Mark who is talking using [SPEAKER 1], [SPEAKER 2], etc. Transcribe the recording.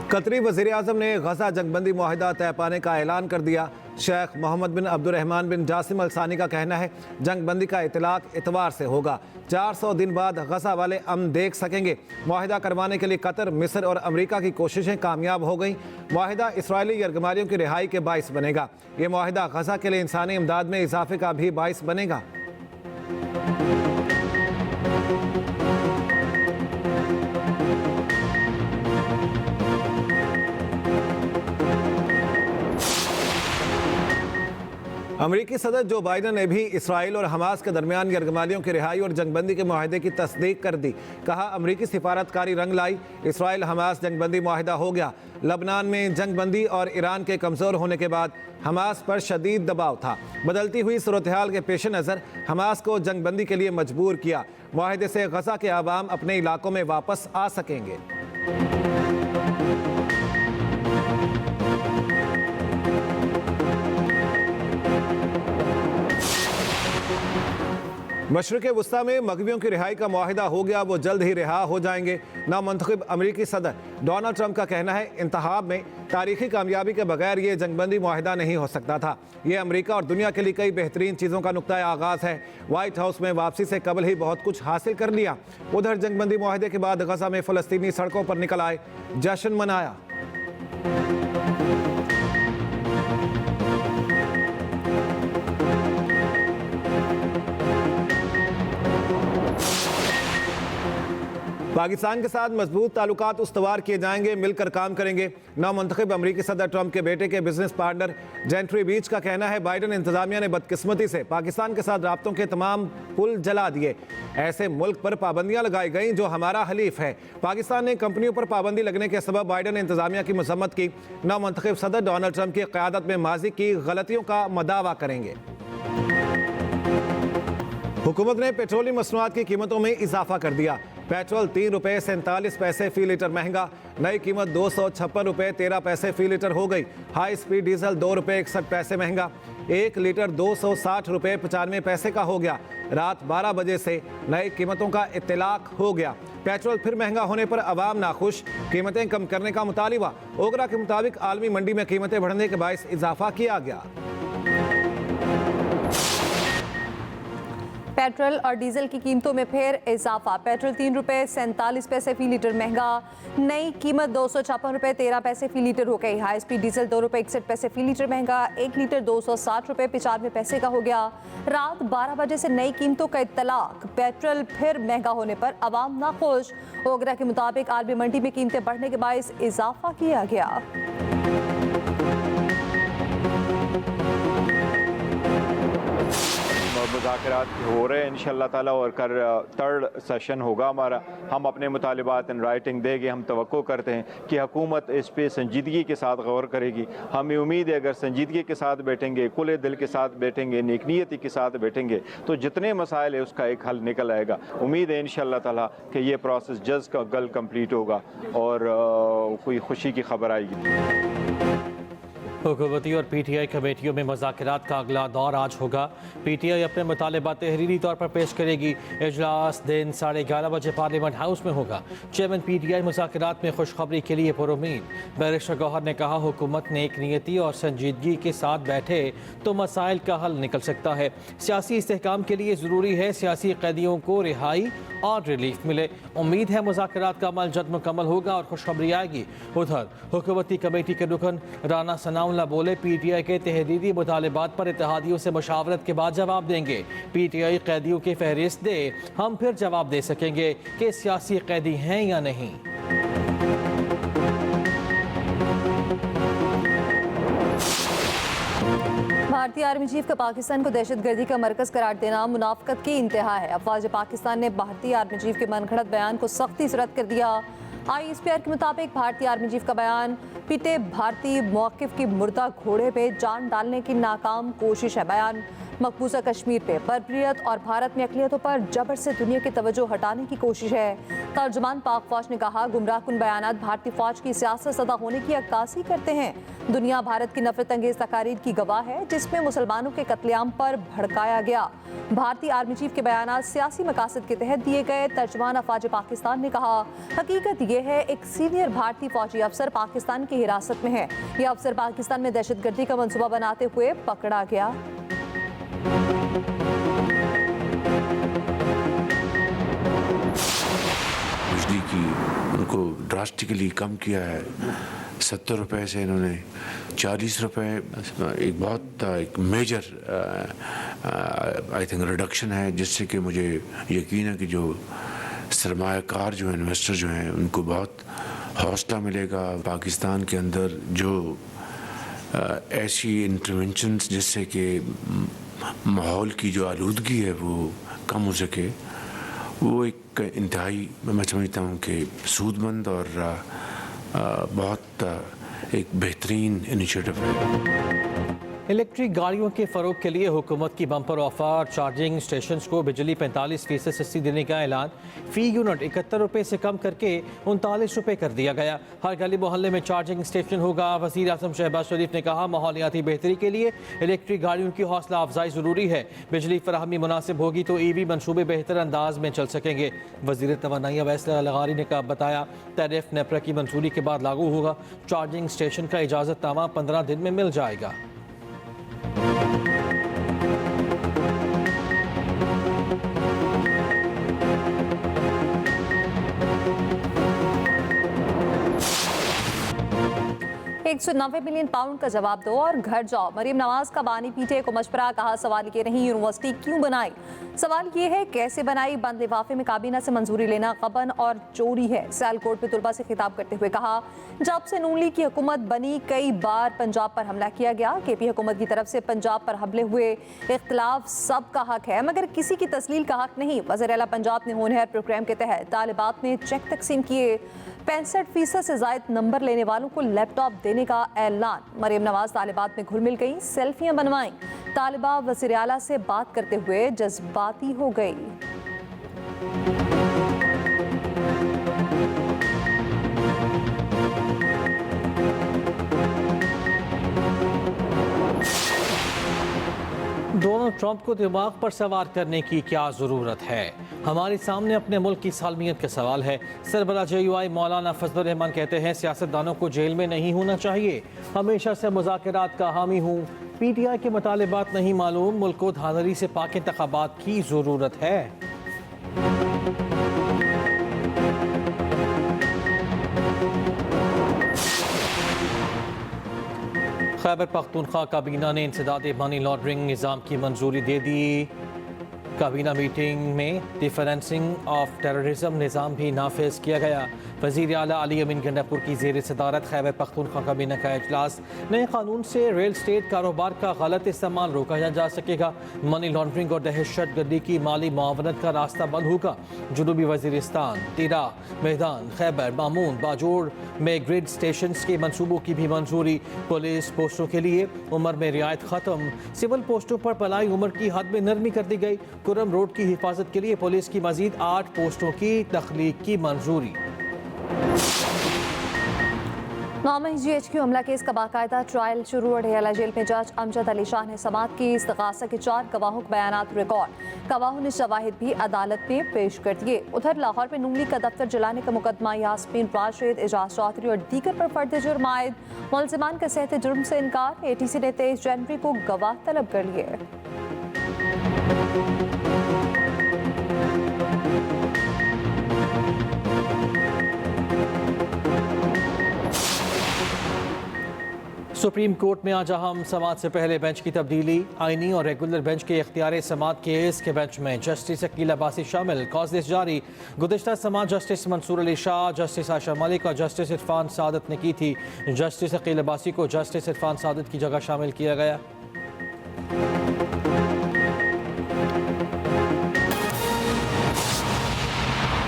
[SPEAKER 1] कतरी वज़ीर-ए-आज़म ने गजा जंगबंदी मुआहिदा तय पाने का ऐलान कर दिया। शेख मोहम्मद बिन अब्दुर्रहमान बिन जासिम अल सानी का कहना है जंगबंदी का इतलाक इतवार से होगा। 400 दिन बाद गजा वाले अमन देख सकेंगे। मुआहिदा करवाने के लिए कतर, मिस्र और अमेरिका की कोशिशें कामयाब हो गई। मुआहिदा इसराइली यरगमारियों की रिहाई के बाइस बनेगा। ये मुआहिदा गजा के लिए इंसानी इमदाद में इजाफे का भी बाइस बनेगा। अमेरिकी सदर जो बाइडन ने भी इसराइल और हमास के दरमियान यरगमालियों की रिहाई और जंगबंदी के मुआहिदे की तस्दीक कर दी। कहा अमेरिकी सिफारतकारी रंग लाई, इसराइल हमास जंगबंदी मुआहिदा हो गया। लबनान में जंगबंदी और ईरान के कमज़ोर होने के बाद हमास पर शदीद दबाव था। बदलती हुई सूरत हाल के पेश नज़र हमास को जंगबंदी के लिए मजबूर किया। मुआहिदे से गजा के आवाम अपने इलाकों में वापस आ सकेंगे। मशरिक़ वस्ता में मग़वियों की रिहाई का मुआहिदा हो गया, वो जल्द ही रिहा हो जाएंगे। नामुंतखब अमेरिकी सदर डोनाल्ड ट्रंप का कहना है इंतखाब में तारीखी कामयाबी के बगैर ये जंगबंदी मुआहिदा नहीं हो सकता था। ये अमेरिका और दुनिया के लिए कई बेहतरीन चीज़ों का नुक्ता आगाज़ है। वाइट हाउस में वापसी से कबल ही बहुत कुछ हासिल कर लिया। उधर जंगबंदी मुआहिदे के बाद गजा में फ़लस्तीनी सड़कों पर निकल आए, जश्न मनाया। पाकिस्तान के साथ मजबूत ताल्लुकात उस्तवार किए जाएंगे, मिलकर काम करेंगे। नामुंतखब अमेरिकी सदर ट्रंप के बेटे के बिजनेस पार्टनर जेंट्री बीच का कहना है बाइडन इंतजामिया ने बदकिस्मती से पाकिस्तान के साथ राब्तों के तमाम पुल जला दिए। ऐसे मुल्क पर पाबंदियां लगाई गई जो हमारा हलीफ है। पाकिस्तान ने कंपनियों पर पाबंदी लगने के सबब बाइडन इंतजामिया की मजम्मत की। नामुंतखब सदर डोनाल्ड ट्रंप की क़यादत में माजी की गलतियों का मदावा करेंगे। हुकूमत ने पेट्रोलियम मसनूआत की कीमतों में इजाफा कर दिया। पेट्रोल 3 रुपये 47 पैसे फ़ी लीटर महंगा, नई कीमत 256 रुपये 13 पैसे फ़ी लीटर हो गई। हाई स्पीड डीजल 2 रुपये 61 पैसे महंगा, 1 लीटर 260 रुपये 95 पैसे का हो गया। रात 12 बजे से नई कीमतों का इत्तलाक हो गया। पेट्रोल फिर महंगा होने पर अवाम नाखुश, कीमतें कम करने का मुतालिबा। ओगरा के मुताबिक आलमी मंडी में कीमतें बढ़ने के बायस इजाफा किया गया।
[SPEAKER 2] पेट्रोल और डीजल की कीमतों में फिर इजाफा। पेट्रोल 3 रुपये 47 पैसे फ़ी लीटर महंगा, नई कीमत 256 रुपये 13 पैसे फ़ी लीटर हो गई। हाई स्पीड डीजल 2 रुपये 61 पैसे फ़ी लीटर महंगा, 1 लीटर 260 रुपये 95 पैसे का हो गया। रात 12 बजे से नई कीमतों का इत्तलाक। पेट्रोल फिर महंगा होने पर अवाम नाखुश। ओगरा के मुताबिक आलमी मंडी में कीमतें बढ़ने के बायस इजाफा किया गया।
[SPEAKER 3] मुज़ाकरात हो रहे हैं इंशाअल्लाह ताला, और कर 3rd सेशन होगा हमारा। हम अपने मुतालिबात इन राइटिंग देंगे। हम तवक्को करते हैं कि हुकूमत इस पे संजीदगी के साथ गौर करेगी। हमें उम्मीद है अगर संजीदगी के साथ बैठेंगे, खुले दिल के साथ बैठेंगे, नेकनीयती के साथ बैठेंगे तो जितने मसाइल है उसका एक हल निकल आएगा। उम्मीद है इंशाअल्लाह ताला कि ये प्रोसेस जल्द का गल कम्प्लीट होगा और कोई खुशी की खबर आएगी।
[SPEAKER 4] हुकूमती और पीटीआई कमेटियों में मुज़ाकरात का अगला दौर आज होगा। पीटीआई अपने मुतालिबा तहरीरी तौर पर पेश करेगी। इजलास दिन 11:30 बजे पार्लियामेंट हाउस में होगा। चेयरमैन पीटीआई मुज़ाकरात में खुशखबरी के लिए पुरुमीद। बैरिस्टर गौहर ने कहा हुकूमत ने एक नियति और संजीदगी के साथ बैठे तो मसाइल का हल निकल सकता है। सियासी इस्तेहकाम के लिए ज़रूरी है सियासी कैदियों को रिहाई और रिलीफ मिले। उम्मीद है मुज़ाकरात का अमल जल्द मुकम्मल होगा और खुशखबरी आएगी। उधर हुकूमती कमेटी के रुकन राना सनाउल्लाह बोले पीटीआई के तहरीरी मुतालिबात पर इत्तेहादियों से मुशावरत के बाद जवाब देंगे। पीटीआई कैदियों की फहरिस्त दे, हम फिर जवाब दे सकेंगे कि सियासी कैदी हैं या नहीं।
[SPEAKER 2] भारतीय आर्मी चीफ का पाकिस्तान को दहशतगर्दी का मरकज करार देना मुनाफकत की इंतहा है। अफवाज पाकिस्तान ने भारतीय आर्मी चीफ के मनगढ़ंत बयान को सख्ती से रद्द कर दिया। ISPR के मुताबिक भारतीय आर्मी चीफ का बयान पिटे भारतीय मौक़िफ़ की मुर्दा घोड़े पे जान डालने की नाकाम कोशिश है। बयान मकबूजा कश्मीर पे बर्बरियत और भारत में अक़लियतों पर जबर से दुनिया की तवज्जो हटाने की कोशिश है। तर्जुमान पाक फौज ने कहा, गुमराहकुन बयानात भारतीय फौज की सियासत सदा होने की अक्कासी करते हैं। दुनिया भारत की नफरत अंगेज तकारीर की गवाह है, जिसमें मुसलमानों के कत्लेआम पर भड़काया गया। भारतीय आर्मी चीफ के बयानात सियासी मकासद के तहत दिए गए। तर्जुमान अफवाज पाकिस्तान ने कहा, हकीकत यह है एक सीनियर भारतीय फौजी अफसर पाकिस्तान की हिरासत में है। यह अफसर पाकिस्तान में दहशतगर्दी का मंसूबा बनाते हुए पकड़ा गया।
[SPEAKER 5] बिजली की उनको ड्रास्टिकली कम किया है। 70 रुपए से इन्होंने 40 रुपए, एक बहुत एक मेजर आई थिंक रिडक्शन है, जिससे कि मुझे यकीन है कि जो सरमायाकार जो इन्वेस्टर जो हैं उनको बहुत हौसला मिलेगा। पाकिस्तान के अंदर जो ऐसी इंटरवेंशंस जिससे कि माहौल की जो आलूदगी है वो कम हो सके, वो एक इंतहाई मैं समझता हूँ कि सूदमंद और बहुत एक बेहतरीन इनिशिएटिव है।
[SPEAKER 4] इलेक्ट्रिक गाड़ियों के फ़रोग के लिए हुकूमत की बम्पर ऑफर, चार्जिंग स्टेशंस को बिजली 45% सस्ती देने का ऐलान। फ़ी यूनिट 71 रुपये से कम करके 39 रुपये कर दिया गया। हर गली मोहल्ले में चार्जिंग स्टेशन होगा। वज़ीर आज़म शहबाज शरीफ ने कहा, माहौलियाती बेहतरी के लिए इलेक्ट्रिक गाड़ियों की हौसला अफजाई ज़रूरी है। बिजली फराहमी मुनासिब होगी तो EV मनसूबे बेहतर अंदाज में चल सकेंगे। वज़ीर तवानाई अवैस लगारी ने बताया, टैरिफ नेपरा की मंजूरी के बाद लागू होगा। चार्जिंग स्टेशन का इजाज़तनामा 15 दिन में मिल जाएगा। £190 मिलियन का जवाब दो और घर जाओ। मरीम नवाज का बानी पीटे को मशवरा, कहा सवाल ये नहीं यूनिवर्सिटी क्यों बनाई, सवाल ये है कैसे बनाई। बंद लिफाफे में काबीना से मंजूरी लेना गबन और चोरी है। सियालकोट में तुलबा से खिताब करते हुए कहा, जब से नून लीग की हुकूमत बनी कई बार पंजाब पर हमला किया गया। KP हुकूमत की तरफ से पंजाब पर हमले हुए, इख्तिलाफ सबका हक है मगर किसी की तस्लील का हक नहीं। वज़ीर आला पंजाब ने होनहार प्रोग्राम के तहत तालिबात में चेक तकसीम किए। 65% से ज़ायद नंबर लेने वालों को लैपटॉप देने का ऐलान। मरीम नवाज तालिबात में घुल मिल गई, सेल्फियां बनवाईं। तालिबा वज़ीर आला से बात करते हुए जज्बाती हो गई। डोनाल्ड ट्रंप को दिमाग पर सवार करने की क्या ज़रूरत है, हमारे सामने अपने मुल्क की सालमियत का सवाल है। सरबराह JUI मौलाना फजलुर रहमान कहते हैं, सियासतदानों को जेल में नहीं होना चाहिए। हमेशा से मुज़ाकरात का हामी हूँ। PTI के मुतालिबात नहीं मालूम, मुल्क को धांधली से पाक इंतखाबात की ज़रूरत है। खैबर पख्तूनख्वा काबीना ने इंसदाद मनी लॉन्ड्रिंग निज़ाम की मंजूरी दे दी। काबीना मीटिंग में डिफरेंसिंग ऑफ टेररिज्म निज़ाम भी नाफिज किया गया। वज़ीर आला अली अमीन गंडापुर की ज़ेर सदारत खैबर पख्तूनख्वा काबीना का इजलास। नए कानून से रियल स्टेट कारोबार का गलत इस्तेमाल रोका जा सकेगा। मनी लॉन्ड्रिंग और दहशत गर्दी की माली मुआवनत का रास्ता बंद होगा। जनूबी वज़ीरिस्तान, तिरा, मैदान, खैबर, मामून, बाजोड़ में ग्रिड स्टेशन के मनसूबों की भी मंजूरी। पुलिस पोस्टों के लिए उम्र में रियायत ख़त्म। सिविल पोस्टों पर पलाई उम्र की हद में नरमी कर दी गई। कुरम रोड की हिफाजत के लिए पुलिस की मजीद 8 पोस्टों की तख्लीक की मंजूरी।
[SPEAKER 2] 9 GHQ हमला केस का बाकायदा ट्रायल शुरू। अडयाला जेल में जज अमजद अली शाह ने समाअत की। इस्तगासा के 4 गवाहों के बयानात रिकॉर्ड। गवाहों ने शवाहिद भी अदालत में पेश कर दिए। उधर लाहौर में नून लीग का दफ्तर जलाने का मुकदमा यास्मीन राशिद, एजाज चौधरी और दीगर पर फर्द जुर्म आयद। मुलजिमान का सहते जुर्म से इनकार। ATC ने 23 जनवरी को गवाह तलब कर लिए।
[SPEAKER 4] सुप्रीम कोर्ट में आज अहम समाअत से पहले बेंच की तब्दीली। आईनी और रेगुलर बेंच के इख्तियार समाअत केस के बेंच में जस्टिस अकील अब्बासी शामिल। कॉज़लिस्ट जारी। गुज़िश्ता समाअत जस्टिस मंसूर अली शाह, जस्टिस आशा मलिक और जस्टिस इरफान सादत ने की थी। जस्टिस अकील अब्बासी को जस्टिस इरफान सादत की जगह शामिल किया गया।